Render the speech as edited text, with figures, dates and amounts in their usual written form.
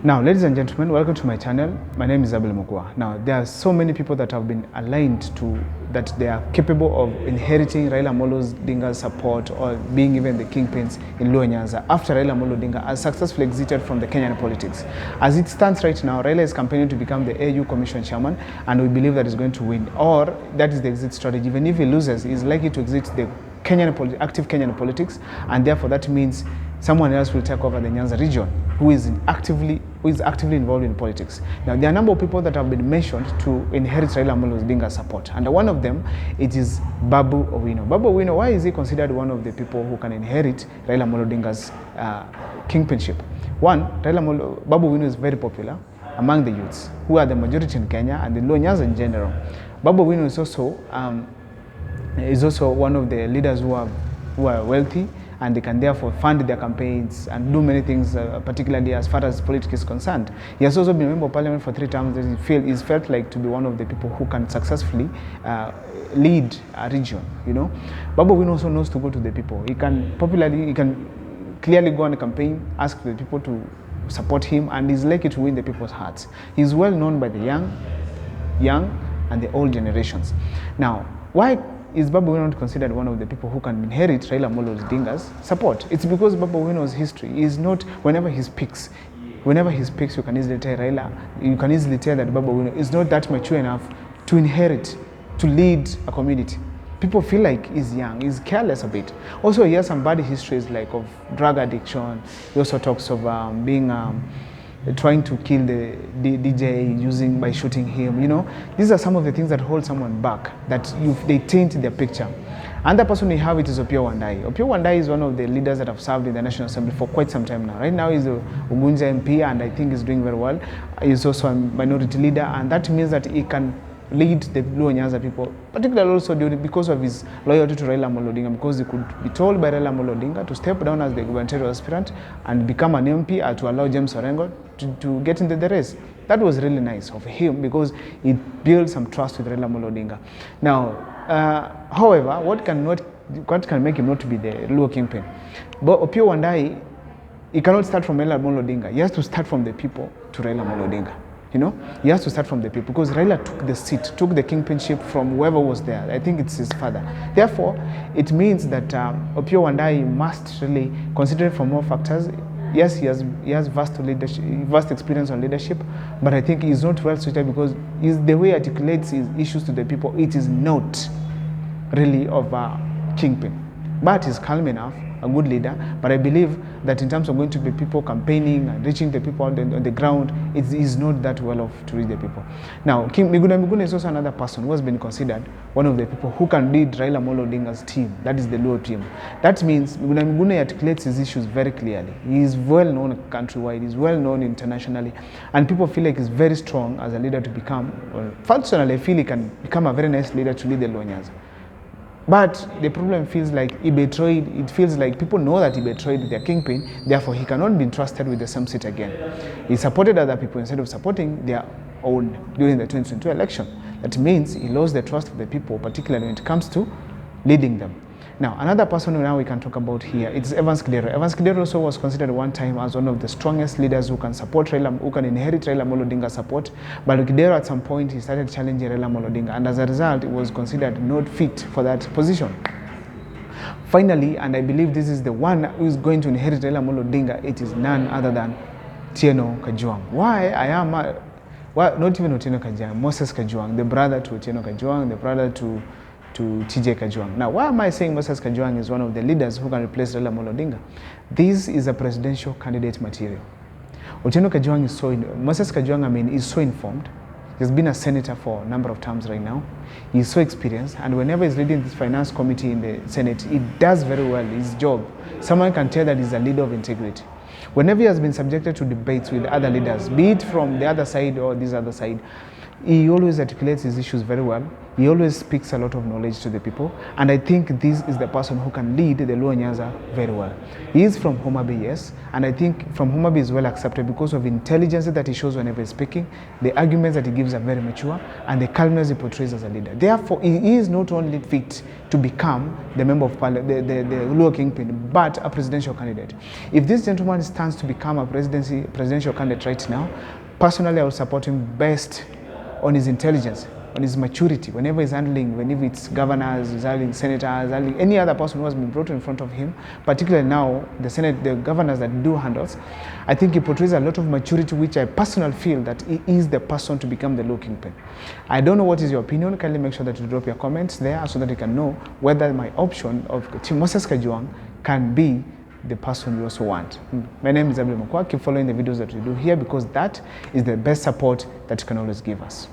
Now, ladies and gentlemen, welcome to my channel. My name is Abel Mukwa. Now, there are so many people that have been aligned to that they are capable of inheriting Raila Amolo Odinga's support or being even the kingpins in Luo Nyanza after Raila Amolo Odinga has successfully exited from the Kenyan politics. As it stands right now, Raila is campaigning to become the AU Commission chairman, and we believe that he's going to win, or that is the exit strategy. Even if he loses, he's likely to exit the active Kenyan politics, and therefore that means someone else will take over the Nyanza region who is actively involved in politics. Now, there are a number of people that have been mentioned to inherit Raila Amolo Odinga's support, and one of them, it is Babu Owino. Babu Owino, why is he considered one of the people who can inherit Raila Amolo Odinga's kingpinship? One, Babu Owino is very popular among the youths, who are the majority in Kenya and the Luo Nyanza in general. Babu Owino is also one of the leaders who are wealthy, and they can therefore fund their campaigns and do many things, particularly as far as politics is concerned. He has also been a member of parliament for 3 terms. He's felt like to be one of the people who can successfully lead a region. You know, Babu Owino also knows to go to the people. He can clearly go on a campaign, ask the people to support him, and he's likely to win the people's hearts. He's well known by the young and the old generations. Now, why is Babu Owino not considered one of the people who can inherit Raila Amolo Odinga's support? It's because Babu Owino's history is not, whenever he speaks, you can easily tell that Babu Owino is not that mature enough to inherit, to lead a community. People feel like he's young, he's careless a bit. Also, he has some bad histories like of drug addiction. He also talks of trying to kill the DJ by shooting him. You know, these are some of the things that hold someone back, that they taint their picture. Another person we have is Opiyo Wandayi. Opiyo Wandayi is one of the leaders that have served in the National Assembly for quite some time now. Right now he's a Ugunja MP, and I think he's doing very well. He's also a minority leader, and that means that he can lead the Luo Nyanza people, particularly also because of his loyalty to Raila Amolo Odinga, because he could be told by Raila Amolo Odinga to step down as the gubernatorial aspirant and become an MP, to allow James Orengo to get into the race. That was really nice of him, because it built some trust with Raila Amolo Odinga. Now, however, what can make him not to be the Luo kingpin? But Opiyo Wandayi, he cannot start from Raila Amolo Odinga. He has to start from the people to Raila Amolo Odinga. You know, he has to start from the people, because Raila took the seat, took the kingpinship from whoever was there. I think it's his father. Therefore, it means that Opiyo Wandayi must really consider from more factors. Yes, he has vast experience on leadership, but I think he's not well suited, because the way he articulates his issues to the people, it is not really of a kingpin. But he's calm enough, a good leader. But I believe that in terms of going to be people campaigning and reaching the people on the ground, it is not that well off to reach the people. Now, Miguna is also another person who has been considered one of the people who can lead Raila Amolo Odinga's team, that is the Luo team. That means Miguna articulates his issues very clearly. He is well known countrywide, he is well known internationally, and people feel like he's very strong as a leader to become. Well, personally, I feel he can become a very nice leader to lead the Luo Nyanza. But the problem feels like he betrayed, it feels like people know that he betrayed their kingpin, therefore he cannot be entrusted with the same seat again. He supported other people instead of supporting their own during the 2022 election. That means he lost the trust of the people, particularly when it comes to leading them. Now, another person who now we can talk about here, it's Evans Kidero. Evans Kidero also was considered one time as one of the strongest leaders who can support Raila, who can inherit Raila Amolo Odinga's support. But Kidero, at some point, he started challenging Raila Amolo Odinga, and as a result, he was considered not fit for that position. Finally, and I believe this is the one who is going to inherit Raila Amolo Odinga, it is none other than Tieno Kajwang. Why? Not even Otieno Kajwang, Moses Kajwang, the brother to Otieno Kajwang, the brother to TJ Kajwang. Now, why am I saying Moses Kajwang is one of the leaders who can replace Raila Amolo Odinga? This is a presidential candidate material. Otieno Kajwang is Moses Kajwang, is so informed. He's been a senator for a number of terms right now. He's so experienced, and whenever he's leading this finance committee in the Senate, he does very well his job. Someone can tell that he's a leader of integrity. Whenever he has been subjected to debates with other leaders, be it from the other side or this other side, He always articulates his issues very well. He always speaks a lot of knowledge to the people. And I think this is the person who can lead the Luo Nyanza very well. He is from Homa Bay, yes. And I think from Homa Bay is well accepted because of intelligence that he shows whenever he's speaking, the arguments that he gives are very mature, and the calmness he portrays as a leader. Therefore, he is not only fit to become the member of parliament, the Luo kingpin, but a presidential candidate. If this gentleman stands to become a presidential candidate right now, personally, I would support him best on his intelligence, on his maturity, whenever he's handling, whenever it's governors, he's handling senators, handling any other person who has been brought in front of him, particularly now the governors that do handles, I think he portrays a lot of maturity, which I personally feel that he is the person to become the Luo kingpin. I don't know what is your opinion. Kindly make sure that you drop your comments there so that you can know whether my option of Moses Kajwang can be the person you also want. My name is Abdul Mokwa. Keep following the videos that we do here because that is the best support that you can always give us.